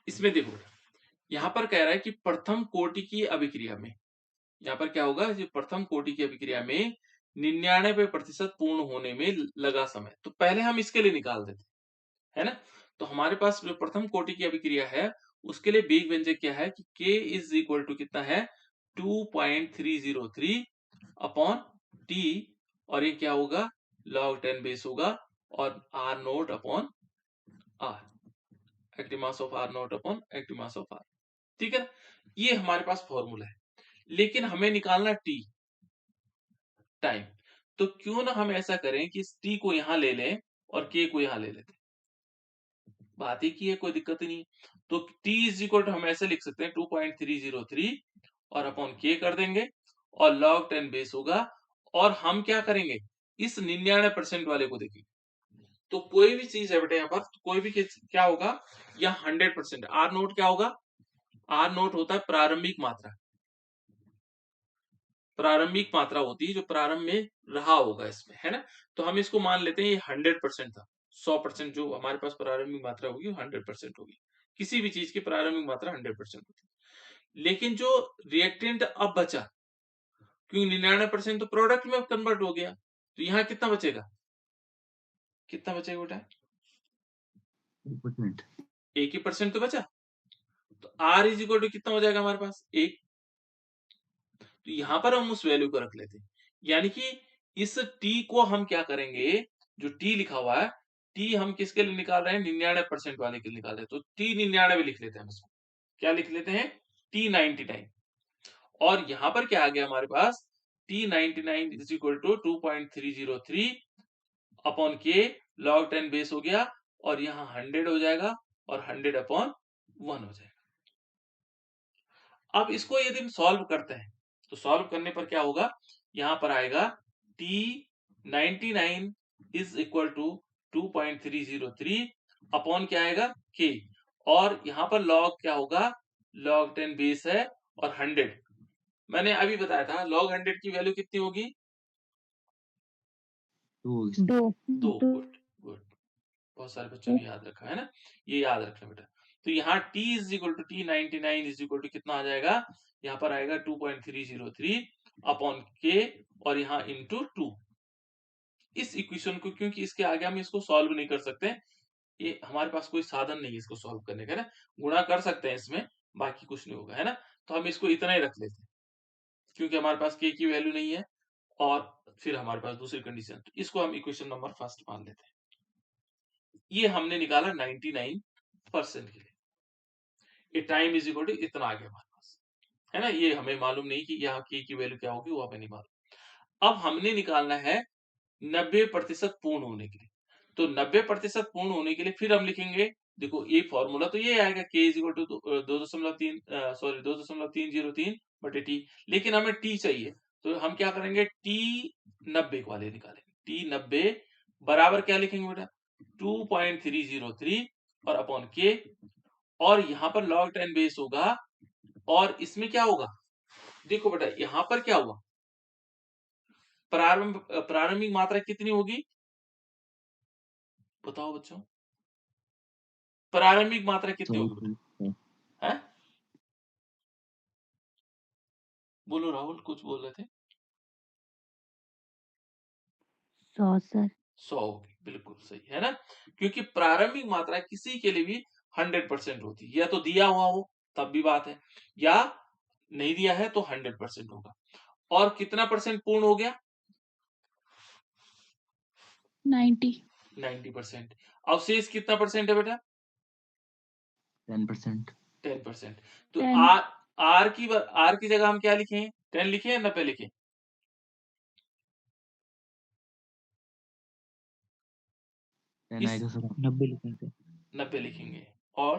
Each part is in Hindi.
इसमें देखो बेटा, यहाँ पर कह रहा है कि प्रथम कोटि की अभिक्रिया में, यहाँ पर क्या होगा, जो प्रथम कोटि की अभिक्रिया में 99% पूर्ण होने में लगा समय, तो पहले हम इसके लिए निकाल देते है ना। तो हमारे पास जो प्रथम कोटि की अभिक्रिया है उसके लिए वेग व्यंजक क्या है कि K इज इक्वल टू कितना है 2.303 अपॉन T, और ये क्या होगा log 10 बेस होगा, और R naught upon R, active mass of R naught upon active mass of R। ठीक है ना, ये हमारे पास फॉर्मूला है, लेकिन हमें निकालना T टाइम। तो क्यों ना हम ऐसा करें कि इस T को यहां ले लें और K को यहां ले लेते हैं, बात ही की है, कोई दिक्कत ही नहीं। तो t इज इक्वल टू हम ऐसे लिख सकते हैं 2.303 और अपॉन k कर देंगे, और log 10 बेस होगा, और हम क्या करेंगे इस 99% वाले को देखेंगे। तो कोई भी चीज है बेटा यहाँ पर, कोई भी क्या होगा या 100%, आर नोट क्या होगा, आर नोट होता है प्रारंभिक मात्रा, प्रारंभिक मात्रा होती है जो प्रारंभ में रहा होगा इसमें, है ना। तो हम इसको मान लेते हैं ये 100% था, 100% जो हमारे पास प्रारंभिक मात्रा होगी वो 100% होगी, किसी भी चीज की प्रारंभिक मात्रा 100% होती है। लेकिन जो रिएक्टेंट अब बचा, क्योंकि 99% तो प्रोडक्ट में कन्वर्ट हो गया, तो यहाँ कितना बचेगा, कितना बचेगा बेटा, 1%। 1% तो बचा, तो R इज इक्वल टू कितना हो जाएगा हमारे पास 1। तो यहां पर हम उस वैल्यू को रख लेते हैं, यानी कि इस t को हम क्या करेंगे, जो t लिखा हुआ है, t हम किसके लिए निकाल रहे हैं 99% वाले के लिए निकाल रहे हैं, तो t 99 लिख लेते हैं हम इसको, क्या लिख लेते हैं t 99, और यहां पर क्या आ गया हमारे पास t 99 is equal to 2.303 upon k log 10 base हो गया, और यहां 100 हो जाएगा, और 100 अपॉन 1 हो जाएगा। अब इसको यदि हम सॉल्व करते हैं तो सॉल्व करने पर क्या होगा, यहां पर आएगा t 99 is equal to 2.303 upon क्या आएगा k, और यहां पर log क्या होगा, log 10 बेस है, और 100, मैंने अभी बताया था log 100 की वैल्यू कितनी होगी, 2। 2। गुड गुड, बहुत सारे बच्चों ने याद रखा है ना, ये याद रखना बेटा। तो यहाँ t is equal to t 99 is equal to कितना आ जाएगा, यहाँ पर आएगा 2.303 अपॉन k, और यहाँ इंटू 2। इस इक्वेशन को, क्योंकि इसके आगे हम इसको सॉल्व नहीं कर सकते, ये हमारे पास कोई साधन नहीं है इसको सॉल्व करने का ना, गुणा कर सकते हैं इसमें, बाकी कुछ नहीं होगा, है ना। तो हम इसको इतना ही रख लेते हैं, क्योंकि हमारे पास k की वैल्यू नहीं है, और फिर हमारे पास दूसरी कंडीशन, तो इसको हम इक्वेशन नंबर फर्स्ट मान लेते हैं। ये हमने निकाला 99% के लिए, ये टाइम इज इक्वल टू इतना आ गया हमारे पास, है ना। ये हमें मालूम नहीं कि यहाँ की वैल्यू क्या होगी, वो हमें नहीं मालूम। अब हमने निकालना है 90% पूर्ण होने के लिए, तो 90% पूर्ण होने के लिए फिर हम लिखेंगे, देखो ये फॉर्मूला तो ये आएगा k is equal to 2.3 sorry 2.303 बटे टी, लेकिन हमें t चाहिए, तो हम क्या करेंगे t 90 वाले निकालेंगे, t 90 बराबर क्या लिखेंगे बेटा 2.303 और अपॉन k, और यहां पर log 10 बेस होगा, और इसमें क्या होगा, देखो बेटा यहां पर क्या हुआ, प्रारंभिक मात्रा कितनी होगी, बताओ बच्चों, प्रारंभिक मात्रा कितनी होगी बेटा, 100। है बोलो राहुल, कुछ बोल रहे थे। 100 सर। 100 होगी, बिल्कुल सही है ना, क्योंकि प्रारंभिक मात्रा किसी के लिए भी 100% होती है, या तो दिया हुआ हो तब भी बात है, या नहीं दिया है तो 100% होगा। और कितना परसेंट पूर्ण हो गया, 90। 90%। अवशेष कितना परसेंट है बेटा, 10%। 10%। तो 10। आर की जगह हम क्या लिखें, 10 लिखें या 90 लिखें, 10 इस आएगा सर, 90 लिखेंगे। 90 लिखेंगे, और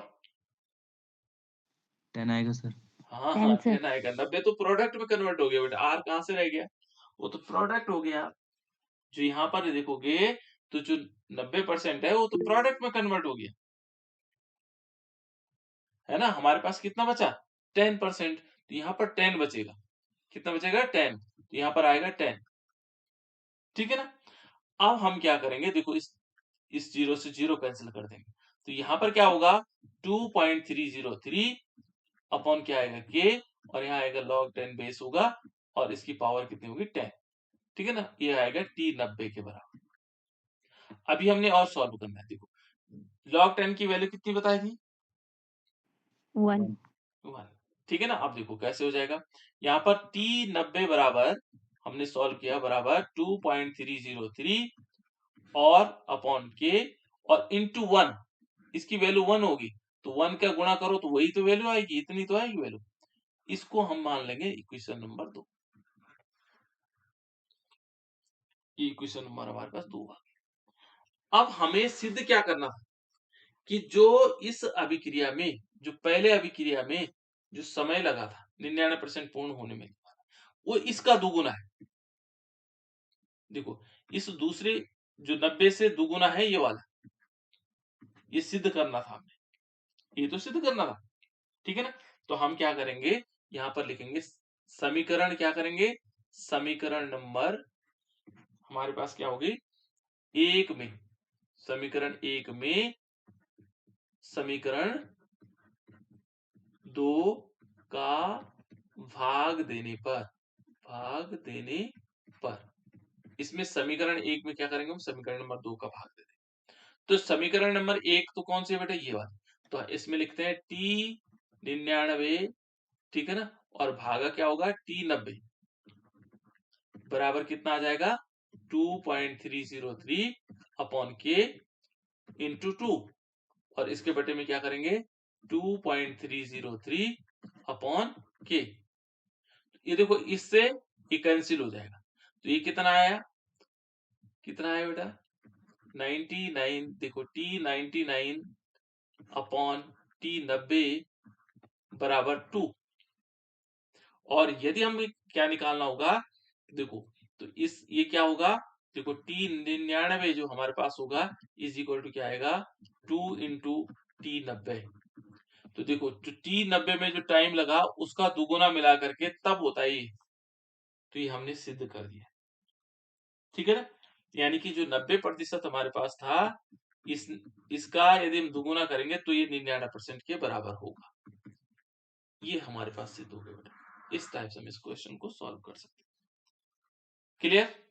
10 आएगा सर। हाँ 10 हाँ सर। 10 आएगा, 90 तो प्रोडक्ट में कन्वर्ट हो गया बेटा, आर कहां से रह गया, वो तो प्रोडक्ट हो गया, जो यहाँ पर देखोगे तो जो 90% है वो तो प्रोडक्ट में कन्वर्ट हो गया, है ना। हमारे पास कितना बचा 10%, तो यहाँ पर 10 बचेगा, कितना बचेगा 10, तो यहाँ पर आएगा 10, ठीक है ना। अब हम क्या करेंगे, देखो इस जीरो से जीरो कैंसिल कर देंगे, तो यहाँ पर क्या होगा 2.303 अपॉन क्या आएगा के, और यहाँ आएगा log 10 बेस होगा और इसकी पावर कितनी होगी 10। ठीक है ना, ये आएगा t 90 के बराबर। अभी हमने और सॉल्व करना है। देखो log 10 की वैल्यू कितनी बताई थी 1 1। ठीक है ना, अब देखो कैसे हो जाएगा। यहाँ पर t 90 बराबर हमने सॉल्व किया बराबर 2.303 और अपॉन के और इंटू 1, इसकी वैल्यू 1 होगी तो 1 का गुणा करो तो वही तो वैल्यू आएगी, इतनी तो आएगी वैल्यू। इसको हम मान लेंगे इक्वेशन नंबर 2। ये इक्वेशन नंबर हमारे पास 2 आ गया। अब हमें सिद्ध क्या करना था कि जो इस अभिक्रिया में, जो पहले अभिक्रिया में जो समय लगा था 99% पूर्ण होने में, वो इसका दुगुना है। देखो इस दूसरे जो 90 से दुगुना है ये वाला, ये सिद्ध करना था हमें, ये तो सिद्ध करना था। ठीक है ना, तो हम क्या करेंगे, यहां पर लिखेंगे समीकरण, क्या करेंगे, समीकरण नंबर हमारे पास क्या होगी 1 में, समीकरण 1 में समीकरण 2 का भाग देने पर, इसमें समीकरण 1 में क्या करेंगे हम, समीकरण नंबर 2 का भाग दे देंगे। तो समीकरण नंबर 1 तो कौन सी है बेटा, ये वाला। तो इसमें लिखते हैं t 99, ठीक है ना, और भागा क्या होगा t 90 बराबर कितना आ जाएगा 2.303 अपॉन के इंटू 2, और इसके बटे में क्या करेंगे 2.303 अपॉन के। ये देखो इससे ये कैंसिल हो जाएगा, तो ये कितना आया, कितना आया बेटा 99। देखो t 99 अपॉन t 90 बराबर 2। और यदि हम क्या निकालना होगा, देखो तो इस ये क्या होगा, देखो t 99 जो हमारे पास होगा इज इक्वल टू क्या आएगा 2 इंटू t 90। तो देखो जो t 90 में जो टाइम लगा उसका दुगुना मिला करके तब होता है ये, तो ये हमने सिद्ध कर दिया। ठीक है ना, यानी कि जो 90% हमारे पास था इस इसका यदि हम दुगुना करेंगे तो ये 99% के बराबर होगा। ये हमारे पास सिद्ध हो गया बेटा। इस टाइप से हम इस क्वेश्चन को सॉल्व कर सकते हैं। क्लियर।